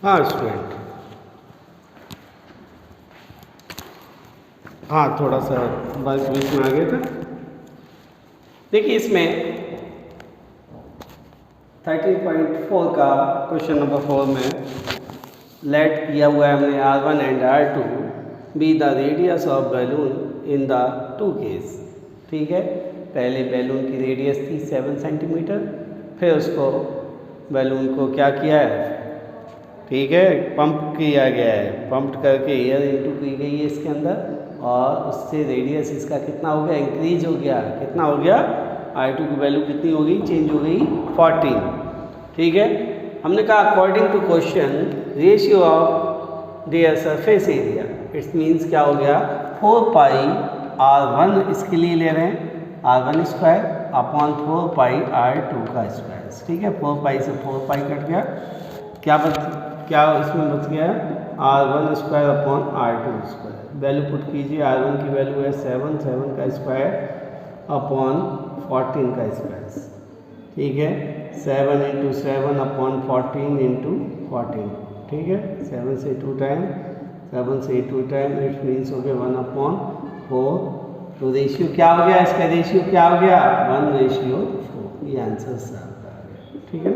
हाँ स्टूडेंट, हाँ थोड़ा सा बस बीच में आ गया था। देखिए इसमें 13.4 का क्वेश्चन नंबर 4 में लेट किया हुआ है हमने R1 and R2 be the radius of balloon in the two case. ठीक है, पहले बैलून की रेडियस थी 7 सेंटीमीटर, फिर उसको बैलून को क्या किया है, ठीक है, पंप किया गया है, पंप करके एयर इनटू की गई है इसके अंदर, और उससे रेडियस इसका कितना हो गया, इंक्रीज हो गया। कितना हो गया, R2 की वैल्यू कितनी हो गई, चेंज हो गई 14। ठीक है, हमने कहा according to question ratio of their surface area, it's means क्या हो गया, 4 पाई R1 इसके लिए ले रहे हैं, R1 स्क्वायर अपॉन 4 पाई R2 का स्क्वायर। ठीक है, 4 पाई से 4 पाई कट गया, क्या इसमें बच गया, R1 square upon R2 square. Value put कीजिए, R1 की वैल्यू है 7 का स्क्वायर अपॉन 14 का स्क्वायर। ठीक है, 7 इंटू 7 अपॉन 14 इंटू 14। ठीक है, 7 से 2 टाइम, 7 से 2 टाइम, इट मीन्स हो गया 1/4। तो रेशियो क्या हो गया, इसका रेशियो क्या हो गया, 1:4। ये आंसर साफ आ गया। ठीक है,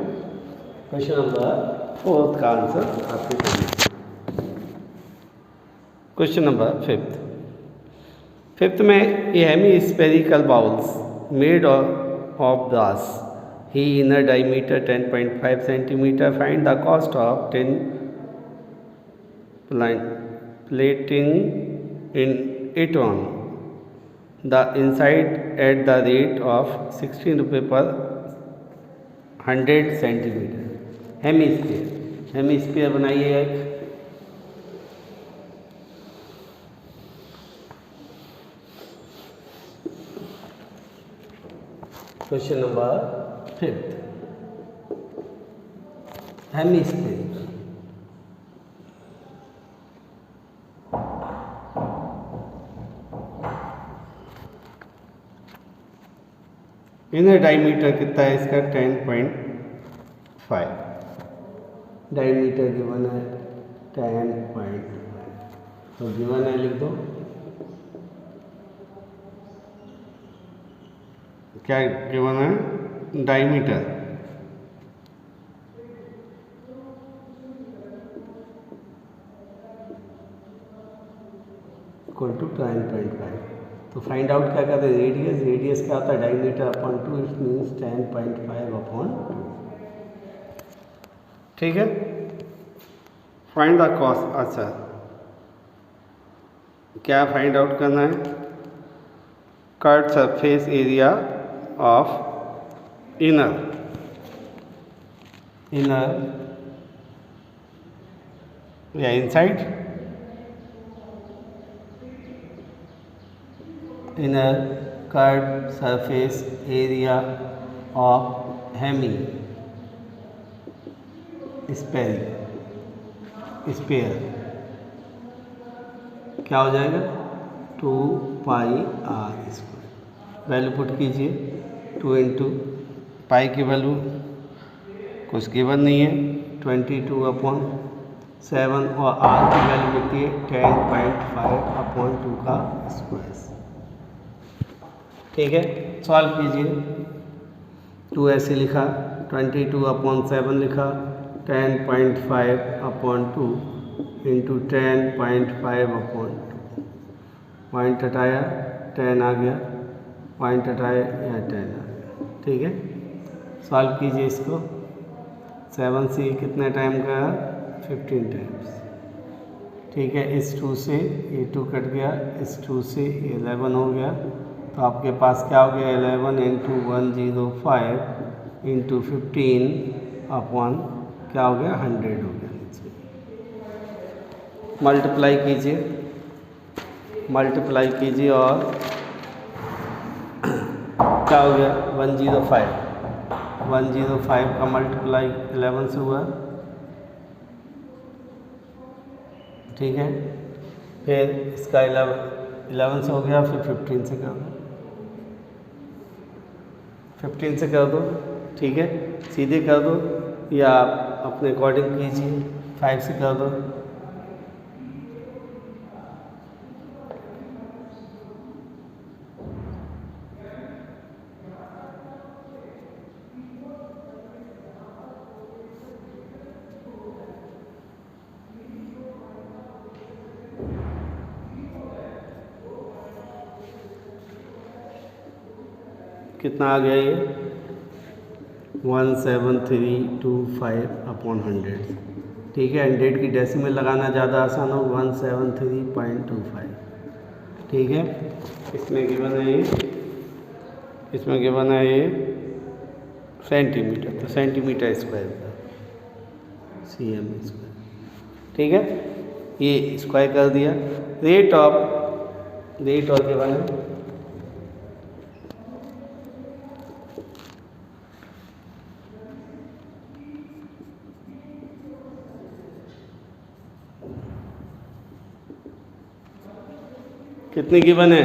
क्वेश्चन नंबर 4 का आंसर आपके सामने। क्वेश्चन नंबर 5th में ये hemispherical bowls made of brass, ही inner diameter 10.5 centimetre, find the cost of 10 plating in it on the inside at the rate of 16 रुपये पर 100 सेंटीमीटर। हेमी स्फीयर बनाइए एक। Question number 5th, hemisphere. Inner diameter कितना है इसका, 10.5। Diameter given है 10.5, तो गिवन है लिख दो, क्या गिवन है, डायमीटर इक्वल टू 10.5। तो फाइंड आउट क्या करते हैं, रेडियस क्या होता है, diameter upon 2, it means 10.5 upon 2। ठीक है, फाइंड द कॉस्ट। अच्छा, क्या फाइंड आउट करना है, curve surface area of inner या inside, inner curve surface area of hemisphere क्या हो जाएगा, 2 pi R square. Value put कीजिए, 2 इंटू पाई की वैल्यू कुछ गिवन नहीं है, 22/7, और R की वैल्यू कितनी है, 10.5 अपॉन 2 का स्क्वायर। ठीक है, सॉल्व कीजिए। 2 ऐसे लिखा, 22/7 लिखा, 10.5 अपॉन 2 इंटू 10.5/2। पॉइंट हटाया, 10 आ गया, पॉइंट हटाया, या 10 आ गया। ठीक है, सॉल्व कीजिए इसको। 7 से कितने टाइम गया, 15 टाइम्स। ठीक है, इस 2 से ये 2 कट गया, इस 2 से 11 हो गया, तो आपके पास क्या हो गया, 11 इंटू 105 इंटू 15 अपॉन क्या हो गया, 100 हो गया। नीचे मल्टीप्लाई कीजिए और क्या हो गया, 105 का मल्टीप्लाई 11 से हुआ। ठीक है, फिर इसका 11 से हो गया, फिर 15 से कर दो, 15 से कर दो। ठीक है, सीधे कर दो, या अपने अकॉर्डिंग कीजिए, 5 से कर दो। कितना आ गया ये 17325 अपॉन 100। ठीक है, 100 की डेसिमल लगाना ज़्यादा आसान हो, 173.25। ठीक है, इसमें गिवन है ये, इसमें गिवन है ये सेंटीमीटर, तो सेंटीमीटर स्क्वायर का cm स्क्वायर। ठीक है, ये स्क्वायर कर दिया। रेट और गिवन है कितने गिवन है,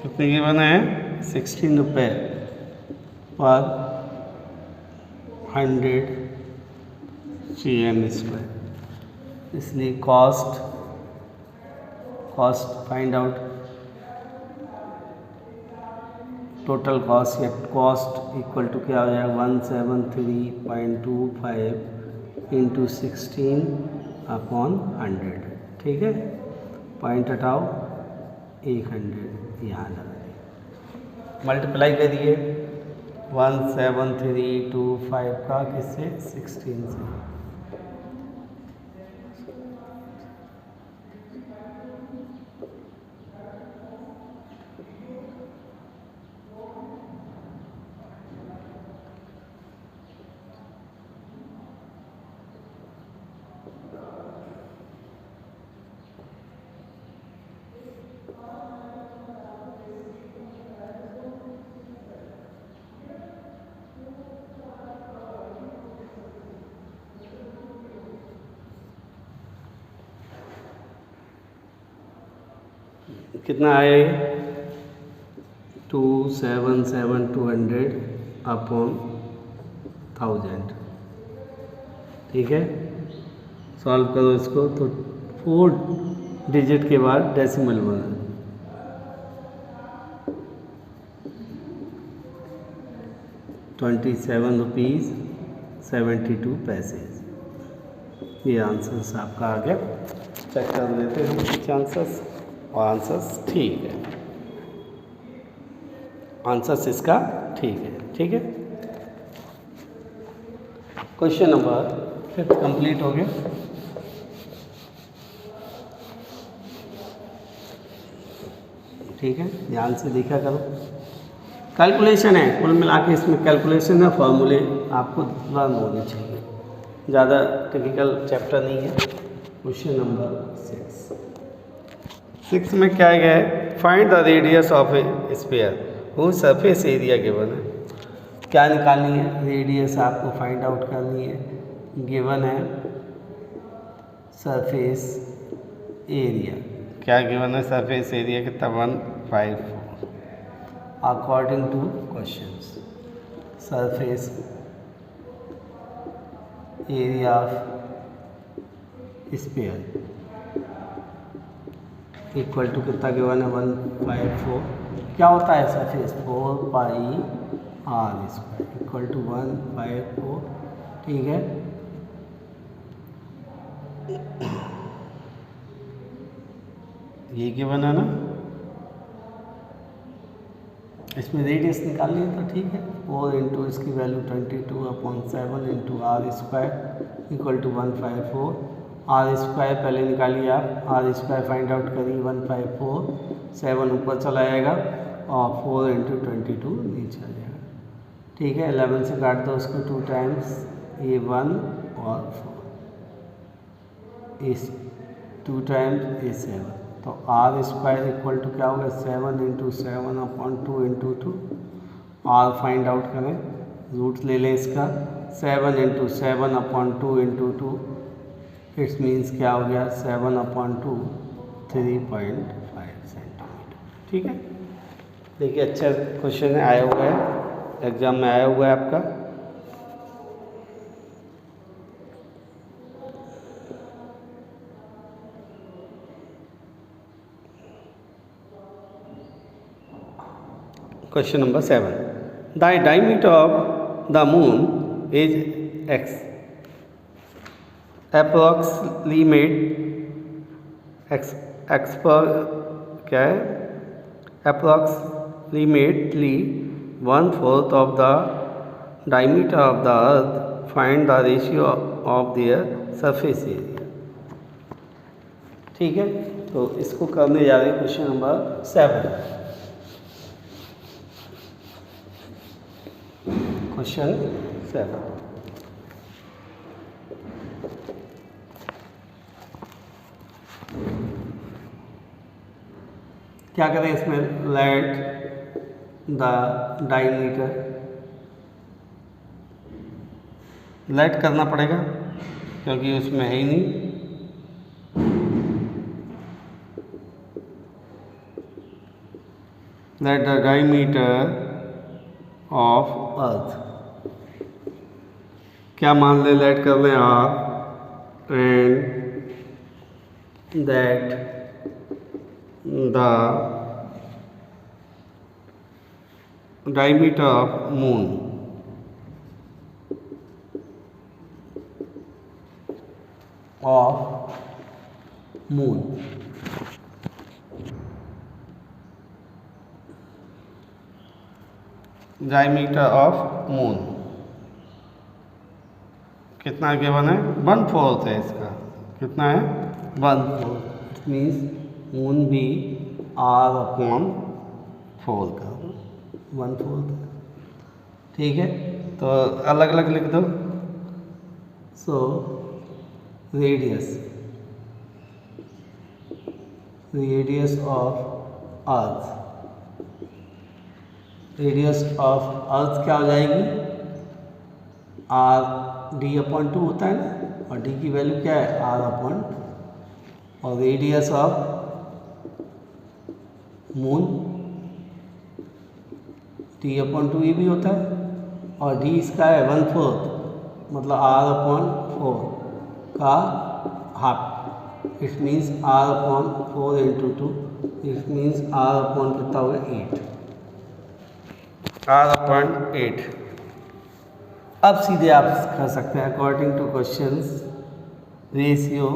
कितने गिवन है 16 रुपये पर 100 cm स्क्वायर। इसलिए cost find out, total cost या कॉस्ट इक्वल टू क्या हो जाएगा 173.25 इंटू 16 अपॉन 100। ठीक है, पॉइंट हटाओ, 100 यहाँ लगा दिए, मल्टीप्लाई करिए 17325 का किससे 16 से। कितना आया ये 277,200 अपॉन 1000। ठीक है, सॉल्व करो इसको तो 4 डिजिट के बाद डेसिमल बना, 27 रुपीज़ 72 पैसे। ये आंसर्स आपका आ गया। चेक कर लेते हैं कुछ आंसर्स, और आंसर्स ठीक है, आंसर्स इसका ठीक है। ठीक है, क्वेश्चन नंबर 5 कंप्लीट हो गया। ठीक है, ध्यान से देखा करो, कैलकुलेशन है, कुल मिला के इसमें कैलकुलेशन है, फॉर्मूले आपको लर्न होने चाहिए, ज़्यादा टिपिकल चैप्टर नहीं है। क्वेश्चन नंबर 6 में क्या है, find the radius of A sphere वो सरफेस एरिया गिवन है। क्या निकालनी है, रेडियस आपको फाइंड आउट करनी है। गिवन है सरफेस एरिया, क्या गिवन है सरफेस एरिया कितना 154 according to questions. Surface area of sphere equal to कितना गिवन है 154। क्या होता है surface 4 pi are square equal to 154। ठीक है, ये गिवन है ना, इसमें रेडियस निकालनी है तो ठीक है, 4 इंटू इसकी value 22/7 into r square equal to 154। R square पहले निकालिए आप, आर स्क्वायर फाइंड आउट करिए 154, 7 ऊपर चला जाएगा और 4 इंटू 22 नीचे आ जाएगा। ठीक है, 11 से काट दो उसको 2 टाइम्स, ये 1 और 4, इस 2 टाइम्स ये 7, तो आर स्क्वायर इक्वल टू क्या होगा 7 into 7 upon 2 into 2। R find out करें, रूट ले लें इसका, 7 into 7 upon 2 into 2, its means क्या हो गया 7/2 3.5 सेंटीमीटर। ठीक है, देखिए अच्छा क्वेश्चन है, आया हुआ है एग्जाम में, आया हुआ है आपका। Question number 7, the diameter of the moon is x, approximate x पर क्या है, approximately 1/4 of the diameter of the earth, find the ratio of their surface area. ठीक है, तो इसको करने जा रहे हैं क्वेश्चन नंबर 7। क्वेश्चन 7, क्या करें इसमें, लेट द डायमीटर, लेट करना पड़ेगा क्योंकि उसमें है ही नहीं। Let the diameter of earth, क्या मान ले, लेट कर लें आप, and that the diameter of moon diameter of moon कितना गिवन है, 1/4 है इसका, कितना है 1/4, इट मीन्स मून भी r/4 का 1/4। ठीक है, तो अलग अलग लिख दो। So radius of earth, radius of earth क्या हो जाएगी, r/d/2 होता है ना, और d की वैल्यू क्या है, r/2, और रेडियस ऑफ मून d/2 ये भी होता है, और d इसका है 1/4, मतलब r/4 का half, it means r/4 × 2, it means r/ कितना होगा 8, r/8। अब सीधे आप कर सकते हैं according to questions, ratio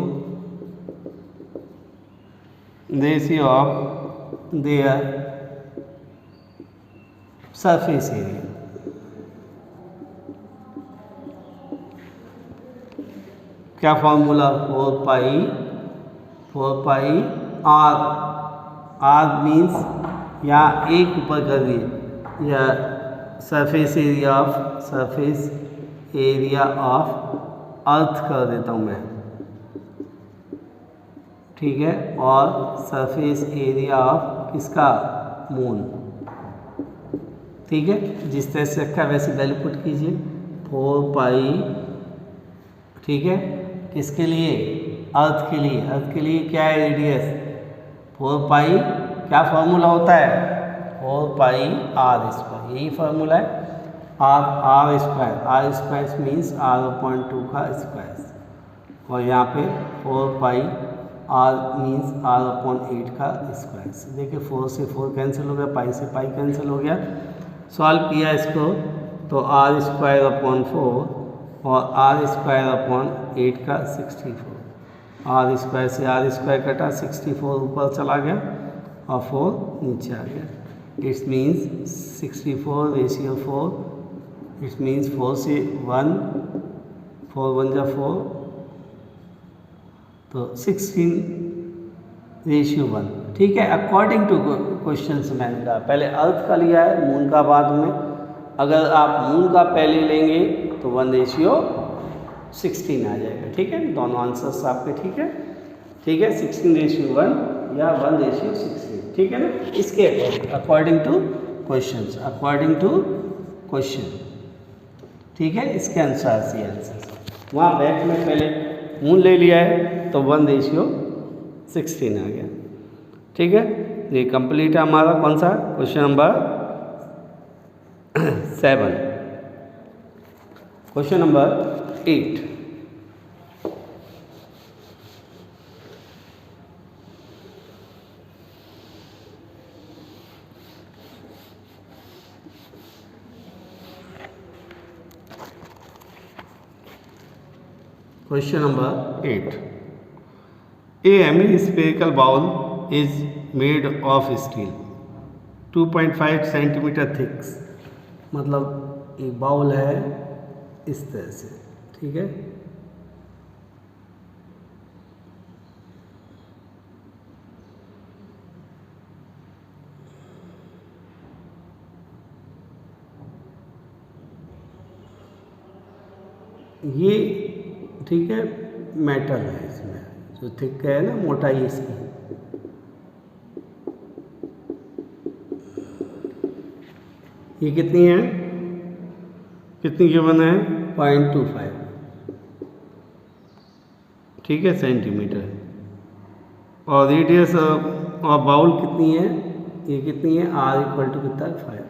of their surface area. क्या फॉर्मूला, 4 पाई r मीन्स यहाँ एक ऊपर कर दिए, या सरफेस एरिया ऑफ अर्थ कर देता हूँ मैं, ठीक है, और सरफेस एरिया ऑफ किसका, मून। ठीक है, जिस तरह से रखा वैसे वैल्यू पुट कीजिए, 4 पाई, ठीक है, किसके लिए, अर्थ के लिए क्या है रेडियस, 4 पाई, क्या फॉर्मूला होता है, 4 पाई r², यही फॉर्मूला है, r स्क्वायर मीन्स r/2 का स्क्वायर, और यहाँ पे 4 पाई r मीन्स r/8 का स्क्वायर। देखिए 4 से 4 कैंसिल हो गया, पाई से पाई कैंसिल हो गया। सॉल्व किया इसको तो r²/4 और r²/8 का 64, r² से r² कटा, 64 ऊपर चला गया और 4 नीचे आ गया, it's means 64 ratio 4, it's means 4 से 1, 4 1 जा 4, तो 16:1। ठीक है, अकॉर्डिंग टू क्वेश्चन से मैंने कहा पहले अर्थ का लिया है, मून का बाद में, अगर आप मून का पहले लेंगे तो 1:16 आ जाएगा। ठीक है, दोनों आंसर्स आपके ठीक है, 16:1 या 1:16, ठीक है ना, इसके अकॉर्डिंग टू क्वेश्चन, ठीक है, इसके अनुसार से आंसर। वहाँ बैक में पहले मून ले लिया है तो 1:16 आ गया। ठीक है, ये कंप्लीट है हमारा कौन सा question number 7। Question number 8। Question number 8. A hemispherical bowl is made of steel 2.5 centimeter thick। मतलब एक बाउल है इस तरह से, ठीक है। ये ठीक है मेटल है, इसमें जो थिक है ना मोटाई इसकी, ये कितनी है, कितनी गिवन है 0.25, ठीक है सेंटीमीटर। और रेडियस और बाउल कितनी है, ये कितनी है R इक्वल टू कितना 5,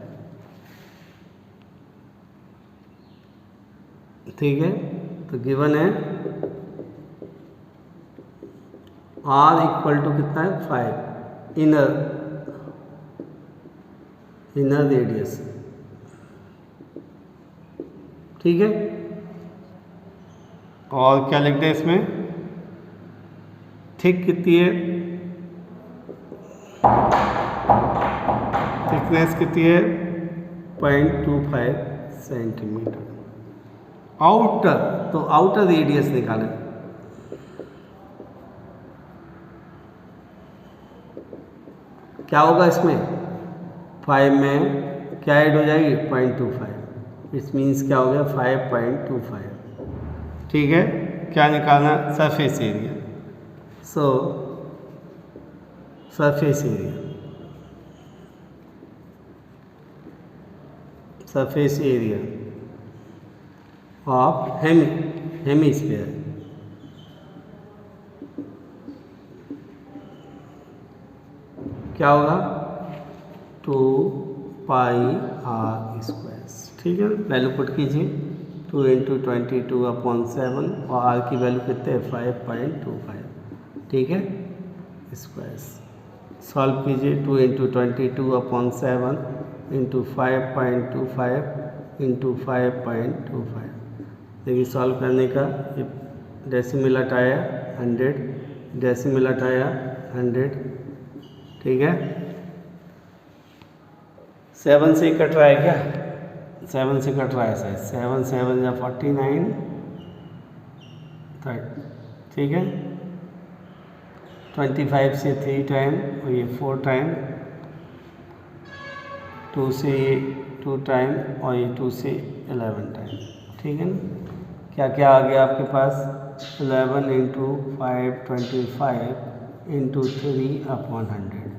ठीक है। तो गिवन है R इक्वल टू कितना है 5 इनर रेडियस, ठीक है। और क्या लिखते हैं इसमें, थिक कितनी है, थिकनेस कितनी है 0.25 सेंटीमीटर। आउटर, तो आउटर रेडियस निकालें, क्या होगा इसमें 5 में क्या ऐड हो जाएगी 0.25, इस मीन्स क्या हो गया 5.25, ठीक है। क्या निकालना, surface area. So surface area, surface area of hemisphere क्या होगा 2πr², ठीक है। वैल्यू पुट कीजिए 2 × 22/7 और r की वैल्यू कितने 5.25, ठीक है स्क्वायर। सॉल्व कीजिए 2 × 22/7 × 5.25 × 5.25। देखिए सॉल्व करने का, ये डेसिमल हटाया 100, डेसिमल हटाया 100, ठीक है। 7 से कट रहा है क्या, 7 से कट रहा है सर, 7 7 या 49, ठीक है। 25 से 3 टाइम और ये 4 टाइम, 2 से ये 2 टाइम और ये 2 से 11 टाइम, ठीक है ना। क्या क्या आ गया आपके पास 11 × 5 25 × 3/100,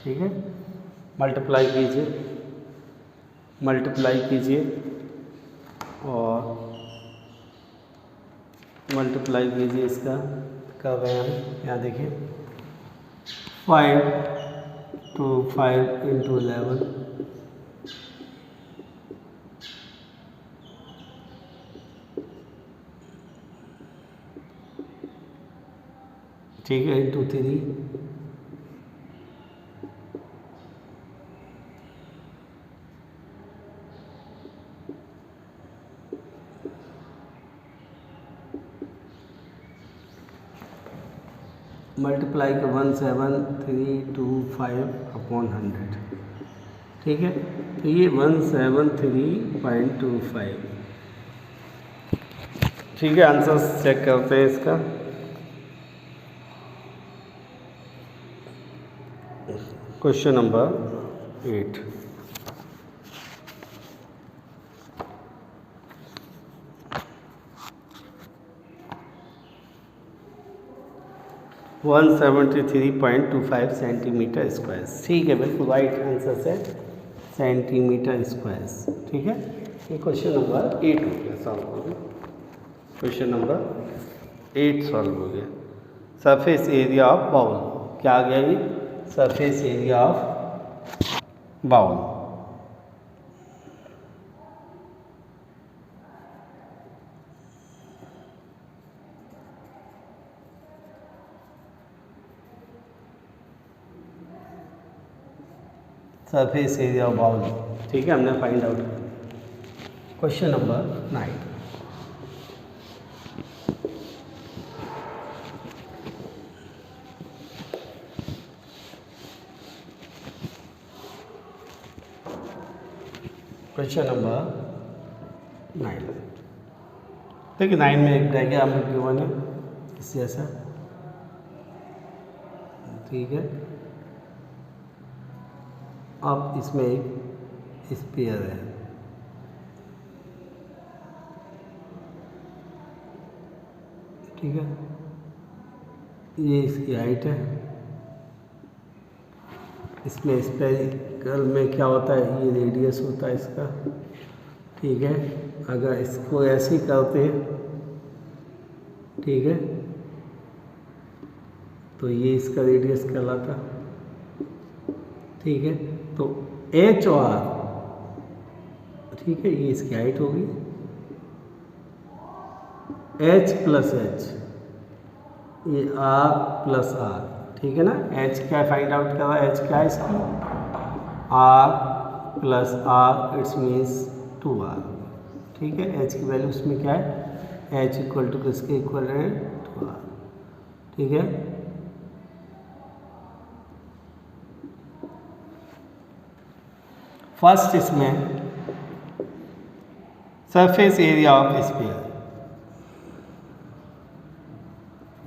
ठीक है। मल्टीप्लाई कीजिए, मल्टीप्लाई कीजिए और मल्टीप्लाई कीजिए, इसका कर रहे हैं हम, यहाँ देखिए 5 to 5 × 11, ठीक है, × 3, मल्टीप्लाई का 17325/100, ठीक है। तो ये 173.25, ठीक है। आंसर चेक करते हैं इसका। Question number 8। 173.25 सेंटीमीटर स्क्वायर, ठीक है, बिल्कुल राइट आंसर है सेंटीमीटर स्क्वायर, ठीक है। ये क्वेश्चन नंबर 8 हो गया, सॉल्व हो गया। क्वेश्चन नंबर 8 सॉल्व हो गया। सरफेस एरिया ऑफ बाउल क्या आ गया, ये surface area of bowl. Surface area of bowl, ठीक है, हमने फाइंड आउट किया। Question number 9। क्वेश्चन नंबर 9, देखिए 9 में एक डायग्राम गिवन है इस जैसा, ठीक है। अब इसमें एक स्फीयर है, ठीक है, ये इसकी हाइट है। इसमें स्फेरिकल में क्या होता है, ये रेडियस होता है इसका, ठीक है। अगर इसको ऐसे ही करते हैं, ठीक है, तो ये इसका रेडियस कहलाता, ठीक है। तो एच और आर, ठीक है, ये इसकी हाइट होगी, एच प्लस एच, ये आर प्लस आर, ठीक है ना। एच क्या फाइंड आउट करा, एच क्या है इसकी, R plus R, it's means 2r, ठीक है। एच की वैल्यू उसमें क्या है, एच इक्वल टू किसके इक्वल है, 2r, ठीक है। फर्स्ट इसमें surface area of sphere,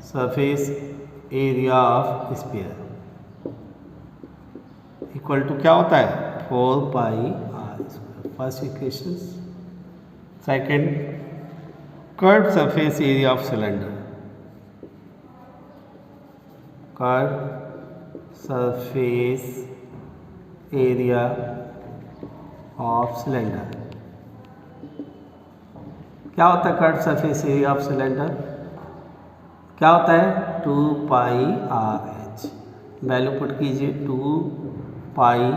surface area of sphere equal to क्या होता है, 4 pi are square, first equation. Second, curve surface area of cylinder, curve surface area of cylinder, क्या होता है curve surface area of cylinder, क्या होता है, 2 pi R H, value put कीजिए, 2 पाई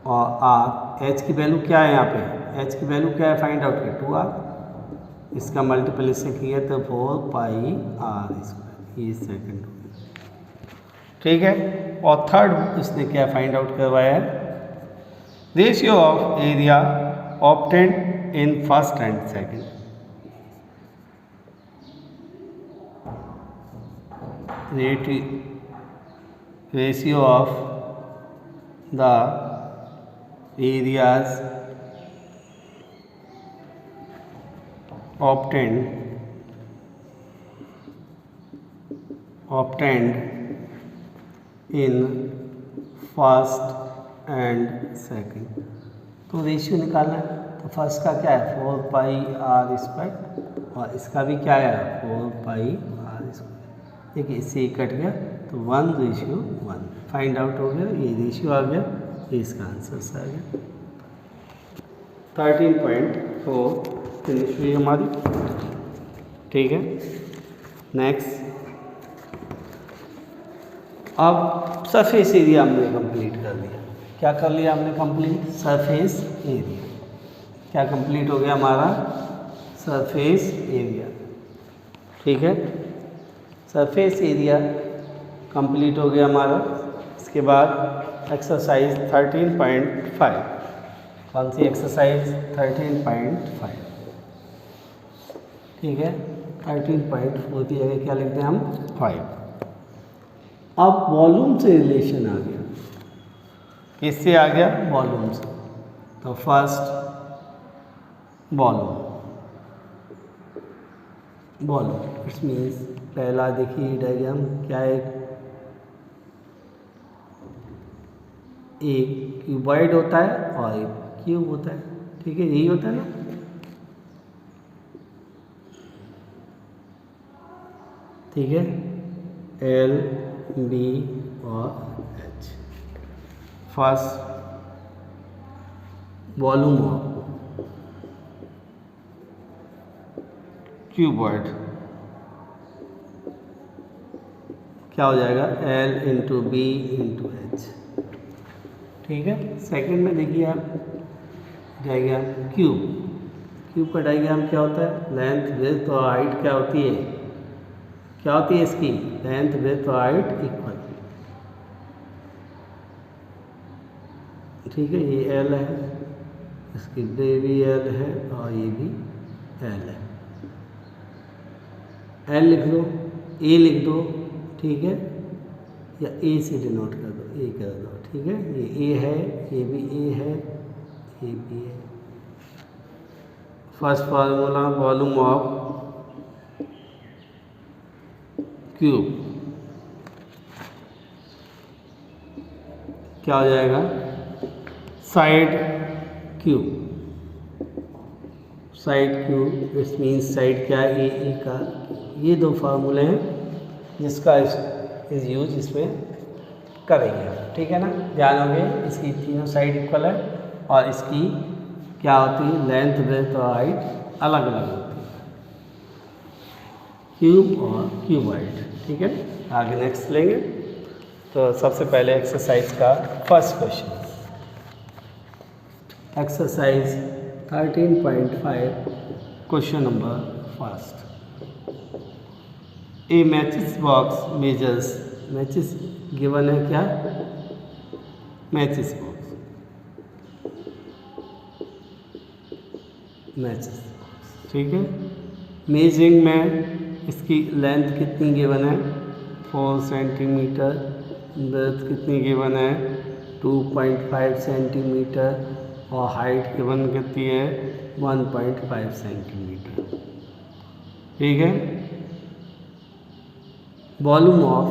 और आर, एच की वैल्यू क्या है यहाँ पे, एच की वैल्यू क्या है फाइंड आउट किया, 2r, इसका मल्टीप्लिकेशन किया तो 4 पाई आर स्क्वायर, ये सेकेंड, ठीक है। और थर्ड इसने क्या फाइंड आउट करवाया है, ratio of area obtained in first and second, ratio of the areas obtained in first and second. तो रेशियो निकालना है, तो फर्स्ट का क्या है 4 पाई आर स्क्वायर और इसका भी क्या है 4 पाई आर स्क्वायर, देखिए इससे कट गया तो 1:1 फाइंड आउट हो गया, ये रेशियो आ गया, ये इसका आंसर आ गया। 13.4 फिनिश हुई हमारी, ठीक है। नेक्स्ट, अब सरफेस एरिया हमने कंप्लीट कर लिया, क्या कर लिया हमने कंप्लीट, सरफेस एरिया क्या कंप्लीट हो गया हमारा, सरफेस एरिया, ठीक है। सरफेस एरिया कंप्लीट हो गया हमारा। इसके बाद एक्सरसाइज 13.5, कौन सी एक्सरसाइज 13.5, ठीक है। 13.4 की जगह क्या लिखते हैं हम 5। अब वॉल्यूम से रिलेशन आ गया, किससे आ गया, वॉल्यूम से। तो फर्स्ट वॉल्यूम इट्स मीन्स, पहला देखिए डायग्राम क्या है, एक क्यूबॉइड होता है और एक क्यूब होता है, ठीक है, यही होता है ना। ठीक है, एल बी और एच। फर्स्ट वॉल्यूम ऑफ क्यूबॉइड, क्या हो जाएगा L into B into H. ठीक है, सेकंड में देखिए आप डायग्राम क्यूब। क्यूब का डायग्राम क्या होता है, लेंथ विड्थ और हाइट क्या होती है, क्या होती है इसकी लेंथ विड्थ और हाइट इक्वल। ठीक है, ये एल है, इसकी भी एल है और ये भी एल है। एल लिख दो, ए लिख दो, ठीक है, या ए से डिनोट कर दो, ए कर दो। ठीक है, ये ए है, ये भी ए है, ये भी है। First formula volume of cube क्या हो जाएगा, side cube. Side cube it's means side क्या है, ए का। ये दो फार्मूले हैं जिसका इस यूज इसमें करेंगे। ठीक है ना, ध्यान होंगे, इसकी तीनों साइड इक्वल है और इसकी क्या होती है लेंथ ब्रेथ और हाइट अलग अलग होती है, क्यूब और क्यूबॉइड। ठीक है, आगे नेक्स्ट लेंगे। तो सबसे पहले एक्सरसाइज का first question, exercise 13.5 question number first. A matches box measures, matches given है क्या, मैचिस बॉक्स, मैचिस बॉक्स। ठीक है, मेजरिंग में इसकी लेंथ कितनी गिवन है 4 सेंटीमीटर, ब्रेथ कितनी गिवन है 2.5 सेंटीमीटर और हाइट गिवन कितनी है 1.5 सेंटीमीटर। ठीक है, volume of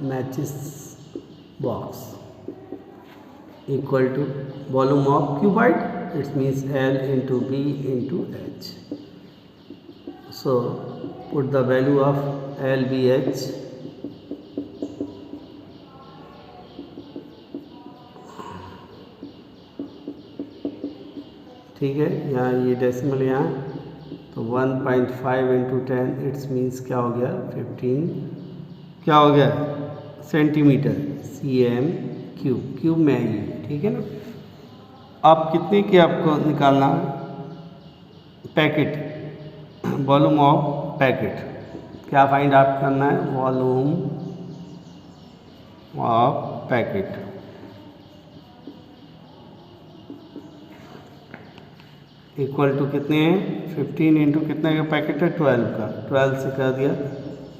matches box equal to volume of cuboid, its means L into B into H. So put the value of LBH ठीक है, यहाँ ये डेसिमल यहाँ, तो 1.5 इंटू 10 इट्स मीन्स क्या हो गया 15, क्या हो गया सेंटीमीटर, cm क्यूब, क्यूब में आई है। ठीक है ना, अब कितने की आपको निकालना पैकेट, वॉल्यूम ऑफ पैकेट क्या फाइंड आउट करना है, volume of packet equal to कितने हैं 15 इंटू कितने का पैकेट है 12 का, 12 से कर दिया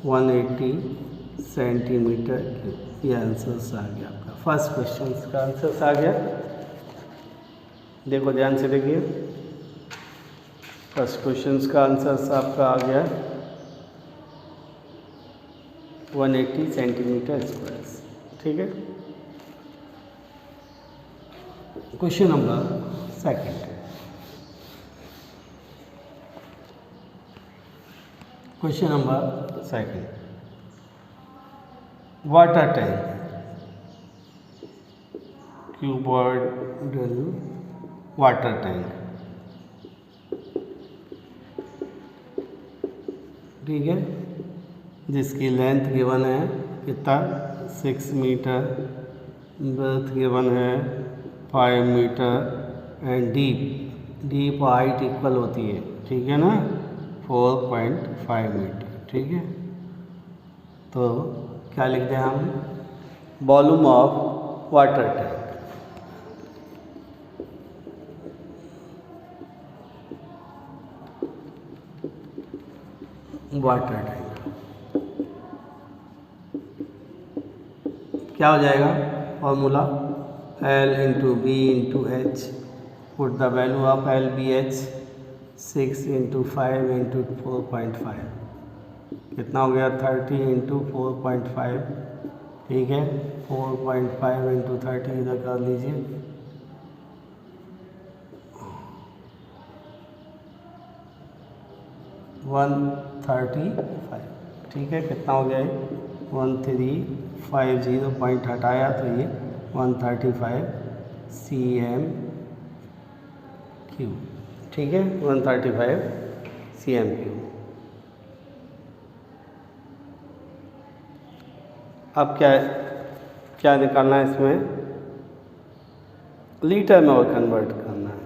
180 सेंटीमीटर क्यूब। ये आंसर्स आ गया आपका, फर्स्ट क्वेश्चन का आंसर्स आ गया। देखो ध्यान से देखिए, फर्स्ट क्वेश्चन का आंसर्स आपका आ गया 180 सेंटीमीटर स्क्वायर। ठीक है, question number second, question number second, water tank, cuboidal water tank. ठीक है, जिसकी लेंथ गिवन है कितना 6 मीटर, ब्रेथ गिवन है 5 metre and deep height equal होती है। ठीक है ना 4.5 मीटर। ठीक है, तो क्या लिखते हैं हम, volume of water tank, water tank क्या हो जाएगा, formula L into B into H, put the value of LBH 6 into 5 into 4.5 कितना हो गया 30 इंटू 4.5। ठीक है, 4.5 इंटू 30 इधर कर लीजिए, वन 35। ठीक है, कितना हो गया 1350 पॉइंट हटाया तो ये 135 CM3, ठीक है, 135 CM3। अब क्या निकालना है इसमें, लीटर में और कन्वर्ट करना है।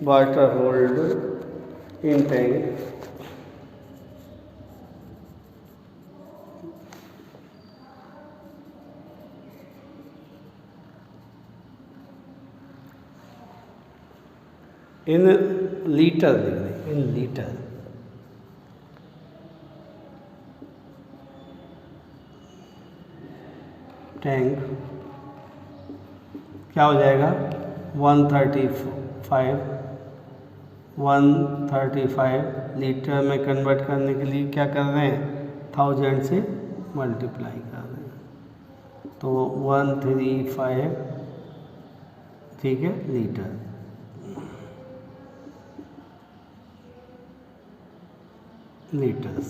Water hold in tank in litre लिख दें, इन लीटर। टैंक क्या हो जाएगा, 135 लीटर में कन्वर्ट करने के लिए क्या कर रहे हैं, 1000 से मल्टीप्लाई कर रहे हैं, तो 135, ठीक है, लीटर। लीटर्स।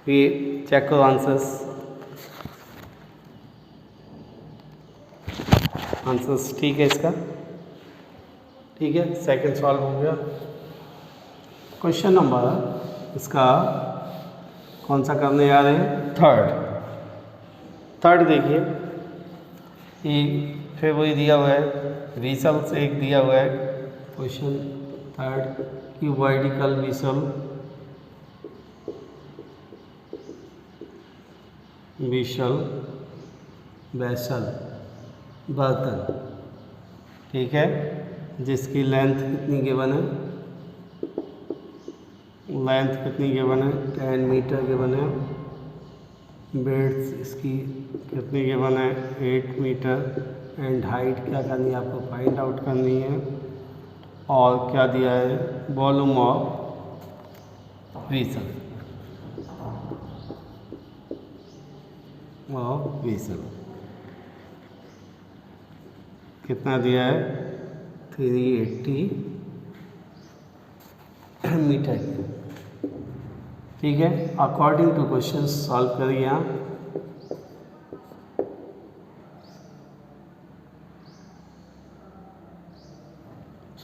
ये चेक करो आंसर्स ठीक है इसका, ठीक है। सेकंड सॉल्व हो गया। क्वेश्चन नंबर इसका कौन सा करने जा रहे हैं, थर्ड देखिए, ये फिर वही दिया हुआ है, विसल से एक दिया हुआ है क्वेश्चन थर्ड, क्यूबॉइडिकल वेसल बर्तन, ठीक है, जिसकी लेंथ कितनी गिवन है, 10 मीटर गिवन है, ब्रेड्थ इसकी कितनी गिवन है, 8 मीटर, एंड हाइट क्या करनी है आपको, फाइंड आउट करनी है, और क्या दिया है, वॉल्यूम ऑफ वेसल कितना दिया है, 380 मीटर की, ठीक है। अकॉर्डिंग टू क्वेश्चन सॉल्व करिए आप।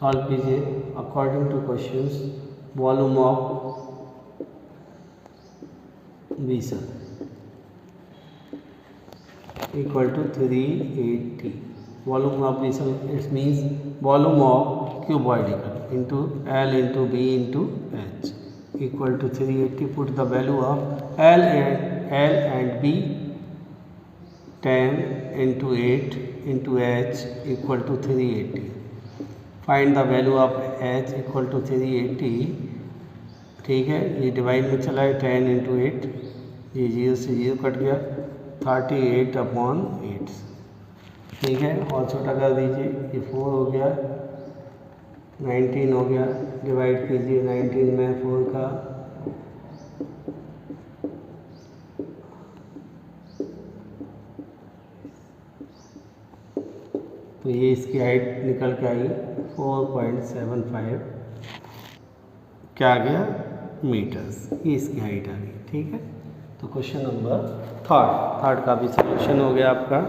सॉल्व कीजिए according to questions, volume of vessel equal to 380, volume of vessel it means volume of cuboidical into L into B into H equal to 380. Put the value of L and B, 10 into 8 into H equal to 380. Find the value of H equal to 380, ठीक है। ये divide में चला है, 10 into 8, ये 0 से 0 cut गया, 38/8, ठीक है। और छोटा कर दीजिए, ये 4 हो गया, 19 हो गया, डिवाइड कीजिए 19 में 4 का, तो ये इसकी हाइट निकल के आई 4.75, क्या आ गया, मीटर्स, ये इसकी हाइट आ गई, ठीक है। तो क्वेश्चन नंबर थर्ड का भी सॉल्यूशन हो गया आपका।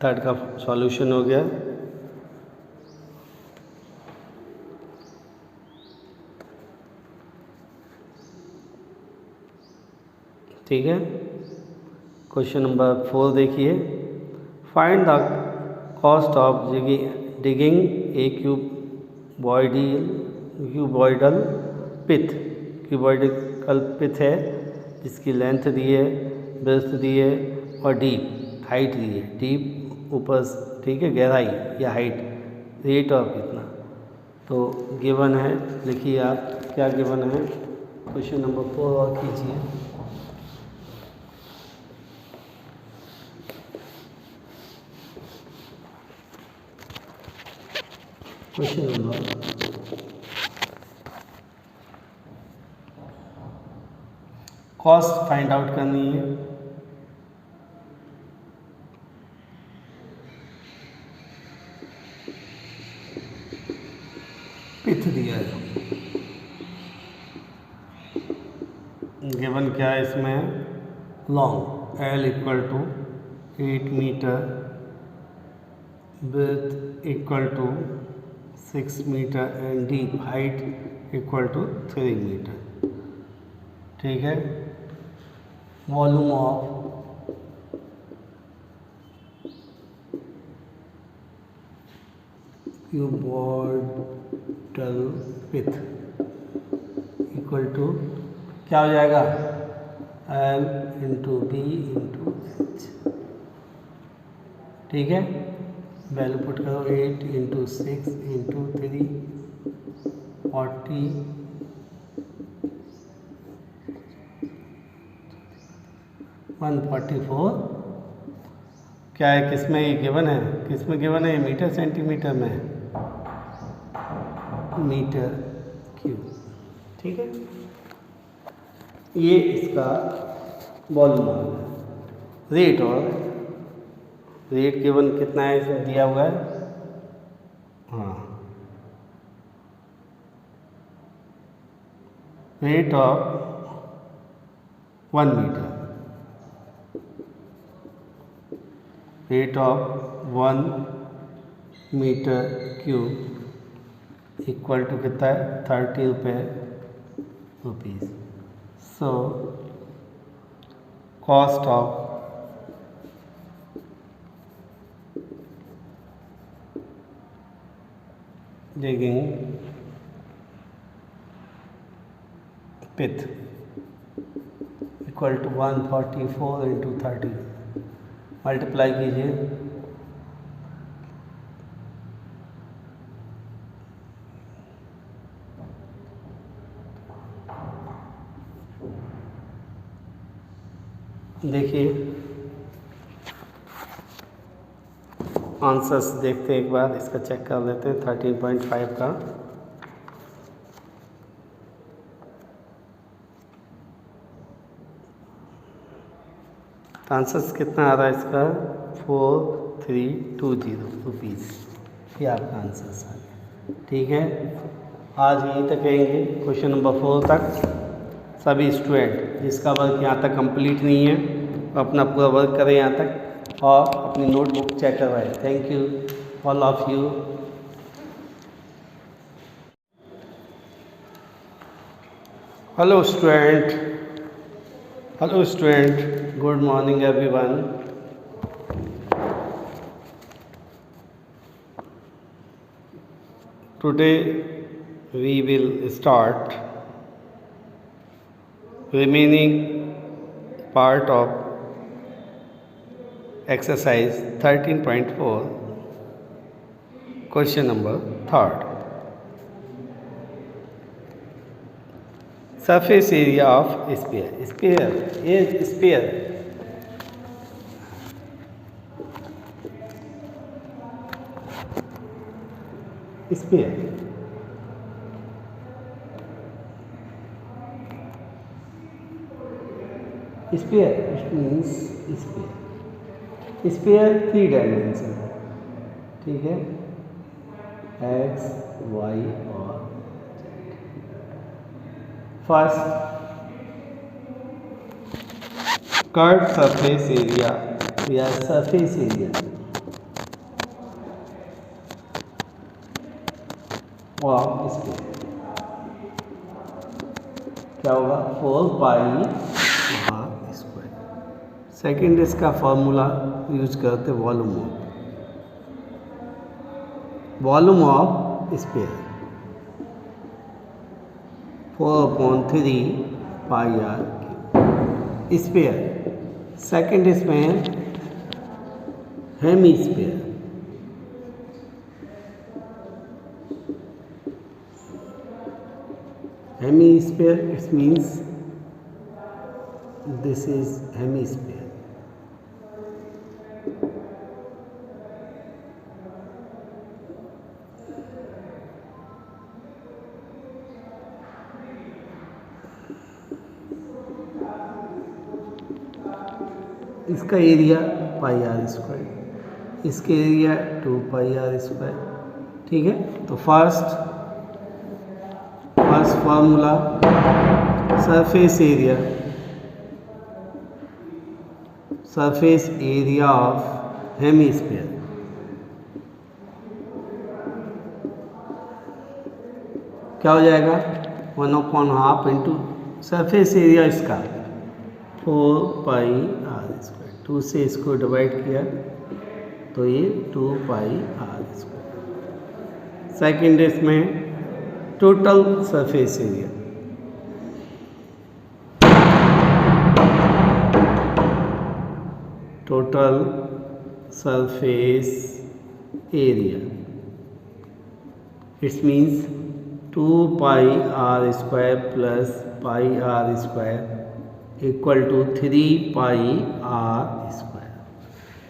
थर्ड का सॉल्यूशन हो गया। ठीक है। क्वेश्चन नंबर 4 देखिए, find the cost of digging a cuboidal pit है जिसकी लेंथ दी है, ब्रेड्थ दी है और डीप हाइट दी है। डीप ऊपर, ठीक है, गहराई या हाइट, रेट ऑफ कितना, तो गिवन है, लिखिए आप क्या गिवन है। क्वेश्चन नंबर 4 और कीजिए। Question number cost find out करनी है। पिथ दिया है, गिवन क्या है इसमें, long L equal to 8 metre, width equal to 6 metre and deep height equal to 3 metre. ठीक है। Volume of cuboidal pit equal to क्या हो जाएगा, L into B into H. ठीक है। वैल्यू पुट करो 8 इंटू 6 इंटू 3 40 144। क्या है, किस में ये गिवन है, किस में गिवन है, ये मीटर सेंटीमीटर में है, मीटर क्यूब। ठीक है। ये इसका वॉल्यूम है। रेट, और रेट गिवन कितना है इसमें दिया हुआ है, हाँ, rate of 1 metre, rate of 1 metre cube equal to कितना है, 30 rupees. So cost of digging pith equal to 144 into 30, multiply कीजिए, देखिए आंसर्स देखते हैं, एक बार इसका चेक कर लेते हैं। 13.5 का आंसर्स कितना आ रहा है इसका, 4320 रुपीज़। ये आपका आंसर्स आ गया। ठीक है। आज यहीं तक रहेंगे, क्वेश्चन नंबर 4 तक। सभी स्टूडेंट जिसका वर्क यहाँ तक कंप्लीट नहीं है वो अपना पूरा वर्क करें यहाँ तक और अपनी नोटबुक चेक करवाएं। Thank you all of you. Hello student, good morning everyone. Today we will start remaining part of exercise 13.4 question number 3rd. Surface area of sphere. Sphere is sphere. Sphere. Sphere, it means sphere. Sphere 3 dimension, ठीक है, x, y और z। First curve surface area या surface area of sphere क्या होगा, 4 pi square. Second इसका formula use करते volume of sphere 4/3 pi R cube. Sphere second इसमें hemisphere, hemisphere, it means this is hemisphere. इसका area pi are square, इसके area 2 pi are square. ठीक है, तो first formula surface area surface area of hemisphere. क्या हो जाएगा 1/2 into surface area इसका 4πr²। 2 से इसको डिवाइड किया तो ये 2πr²। सेकेंड इसमें total surface area, total surface area it's means 2πr² plus πr² equal to 3πr²।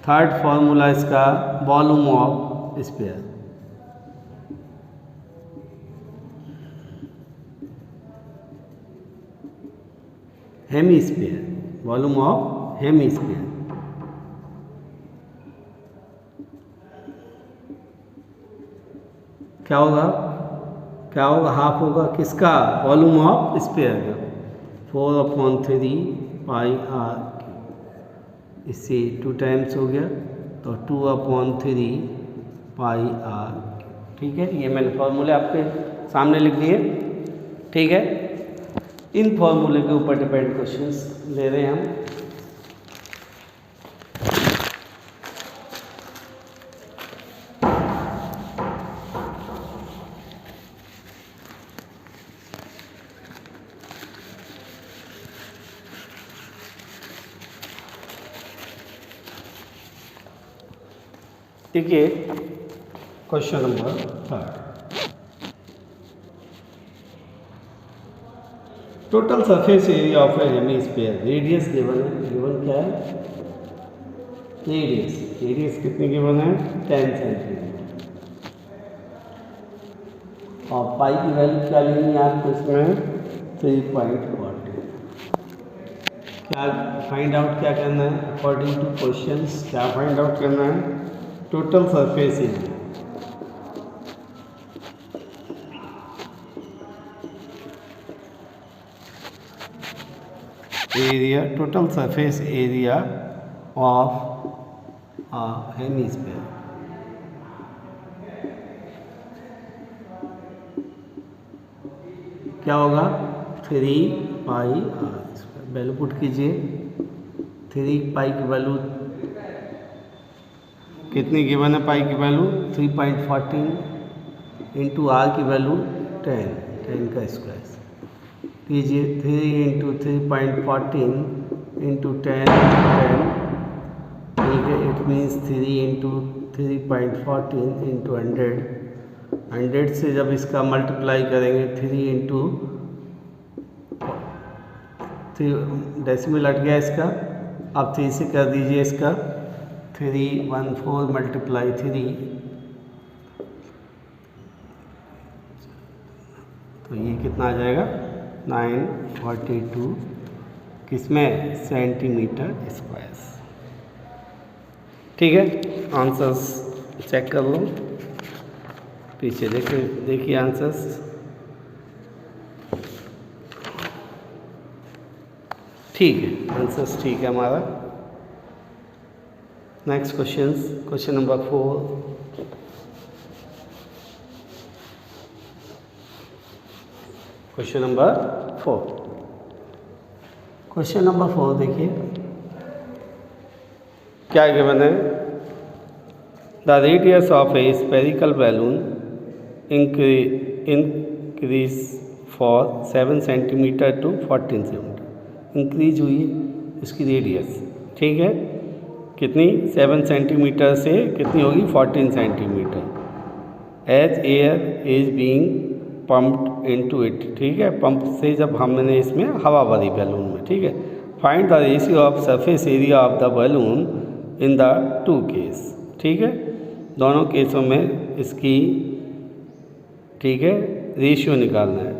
Third formula इसका volume of sphere. Hemisphere, volume of hemisphere. क्या होगा, क्या होगा, हाफ होगा किसका, वॉल्यूम ऑफ स्फीयर का। 4/3πr, इससे 2 टाइम्स हो गया तो 2/3πr। ठीक है, ये मैंने फॉर्मूले आपके सामने लिख दिए। ठीक है, इन फॉर्मूले के ऊपर डिपेंड क्वेश्चंस ले रहे हैं हम। देखिए question number 3, total surface area of A hemisphere. Radius given है, गिवन क्या है, रेडियस। रेडियस कितनी गिवन है, 10 सेंटीमीटर। और पाई की वैल्यू क्या लेनी है आपको इसमें, 3.40। क्या फाइंड आउट क्या करना है, अकॉर्डिंग टू क्वेश्चंस क्या फाइंड आउट करना है, total surface area. Area, total surface area of hemisphere. क्या होगा, 3πr²। वैल्यू पुट कीजिए, 3π की वैल्यू कितनी गिवन है, पाई की वैल्यू 3.14 इंटू आर की वैल्यू 10, 10 का स्क्वायर कीजिए। 3 इंटू 3.14 इंटू 10, ठीक है, इट मीन्स 3 इंटू 3.14 इंटू 100। 100 से जब इसका मल्टीप्लाई करेंगे 3 इंटू 3, डेसिमल हट गया इसका, अब 3 से कर दीजिए इसका 314 मल्टीप्लाई 3, तो ये कितना आ जाएगा 942 किसमें, सेंटीमीटर स्क्वायर। ठीक है, आंसर्स चेक कर लो, पीछे देखिए आंसर्स। ठीक है, आंसर्स ठीक है हमारा। Next questions, question number 4। Question number 4, question number 4 देखिए क्या गिवन है, the radius of a spherical balloon increase for 7 centimetre to 14 centimetre. Increase हुई इसकी रेडियस, ठीक है, कितनी, 7 सेंटीमीटर से कितनी होगी, 14 centimetre. As air is being pumped into it, ठीक है, पंप से जब हमने इसमें हवा भरी बैलून में, ठीक है। Find the ratio of surface area of the balloon in the 2 case, ठीक है, दोनों केसों में इसकी, ठीक है, रेशियो निकालना है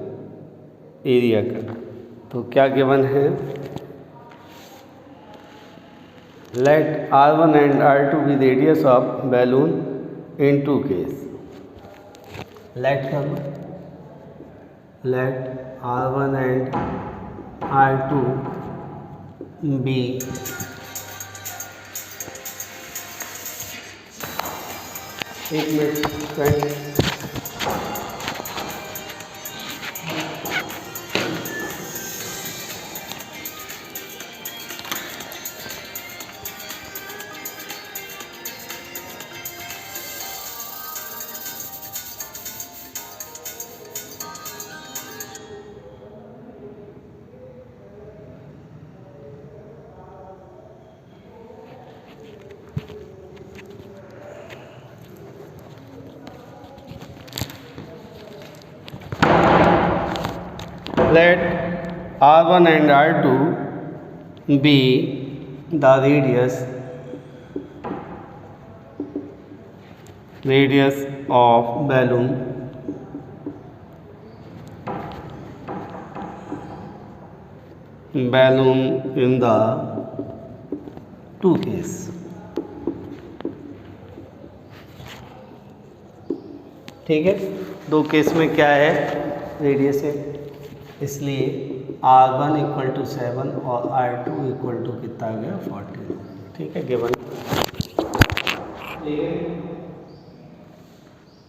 एरिया का। तो क्या गिवन है, let R1 and R2 be radius of balloon in 2 case. Let कर लो, let R1 and R2 be एक मिनट 20 let R1 and R2 be the radius of balloon in the two case. ठीक है, दो केस में क्या है, रेडियस है, इसलिए R1 इक्वल टू 7 और R2 इक्वल टू कितना आ गया 14. ठीक है, गिवन. ठीक है,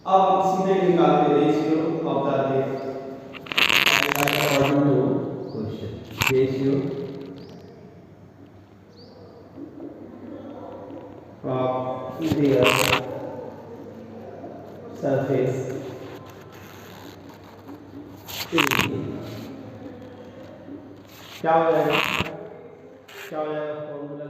अब सीधे निकालते ratio of the question. Ratio of their surface क्या हो जाएगा, फॉर्मूला